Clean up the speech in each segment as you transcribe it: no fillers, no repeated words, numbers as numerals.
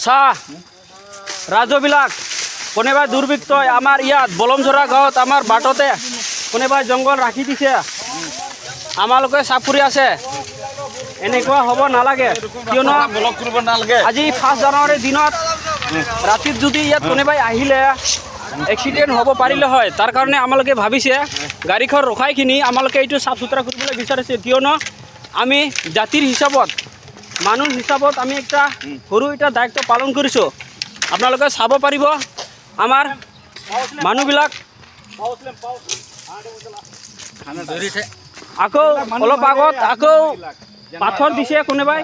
চাহ ৰাজবিলাক কোনোবাই দুৰ্বৃত্তই আমাৰ ইয়াত বলমঝৰা গাঁৱত আমাৰ বাটতে কোনোবাই জংঘল ৰাখি দিছে, আমালোকে চাপৰি আছে। এনেকুৱা হ'ব নালাগে, কিয়নো আজি 5 জানুৱাৰীৰ দিনত ৰাতিত যদি ইয়াত কোনোবাই আহিলে এক্সিডেণ্ট হ'ব পাৰিলে হয়। তাৰ কাৰণে আমালোকে ভাবিছে গাড়ীখন ৰখাইখিনি আমালোকে এইটো চাফ চুতৰা কৰিবলৈ বিচাৰিছে, কিয়নো আমি জাতিৰ হিচাপত মানুহ হিচাপত আমি একটা সৰু এটা দায়িত্ব পালন কৰিছোঁ। আপোনালোকে চাব পাৰিব আমাৰ মানুহবিলাক আকৌ অলপ আগত আকৌ পাথৰ দিছে কোনোবাই,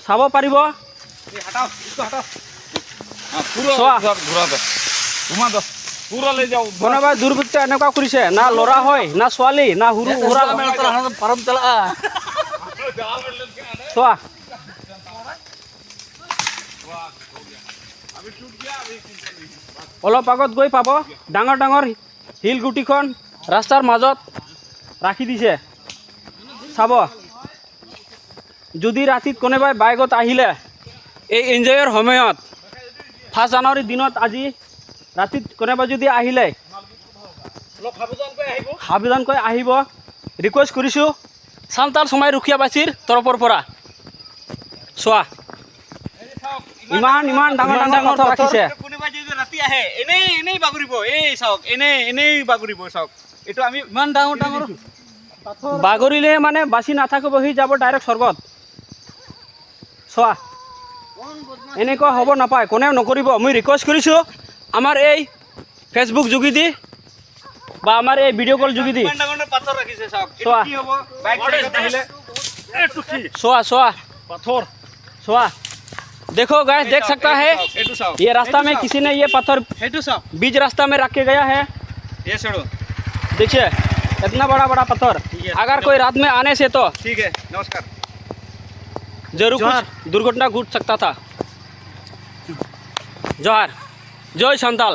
চাব পাৰিব। কোনোবাই দুৰ্বৃত্ত এনেকুৱা কৰিছে, না ল'ৰা হয় না ছোৱালী না সৰু সুৰা। চোৱা অলপ আগত গৈ পাব ডাঙৰ ডাঙৰ শিলগুটিখন ৰাস্তাৰ মাজত ৰাখি দিছে। চাব, যদি ৰাতিত কোনোবাই বাইকত আহিলে এই এনজয়ৰ সময়ত 5 জানুৱাৰীৰ দিনত আজি ৰাতিত কোনোবাই যদি আহিলে সাৱধানকৈ আহিব ৰিকুৱেষ্ট কৰিছোঁ চান্তাল সমাজ ৰক্ষীবাসীৰ তৰফৰ পৰা। চোৱা ইমান ইমান ডাঙৰ ডাঙৰ পাথৰ ৰাখিছে। কোনোবাই যদি ৰাতি আহে এনেই বাগৰিব, এই চাওক এনেই বাগৰিব। চাওক এইটো আমি ইমান ডাঙৰ ডাঙৰ বাগৰিলে মানে বাচি নাথাকিব, সি যাব ডাইৰেক্ট স্বৰ্গত। চোৱা এনেকুৱা হ'ব নাপায়, কোনেও নকৰিব। মই ৰিকুৱেষ্ট কৰিছোঁ আমাৰ এই ফেচবুক যোগেদি বা আমাৰ এই ভিডিঅ' কল যোগেদি। পাথৰ ৰাখিছে, চাওক চোৱা কি হ'ব বাইক আহিলে चोआ चोआ पत्थर चोआ देखो गाइस, देख सकता है ये रास्ता में किसी ने ये पत्थर बीच रास्ता में रख के गया है। ये छोड़ो, देखिए इतना बड़ा बड़ा पत्थर, अगर कोई रात में आने से तो ठीक है। नमस्कार। जरूर कुछ दुर्घटना घट सकता था। जोहार, जय संताल।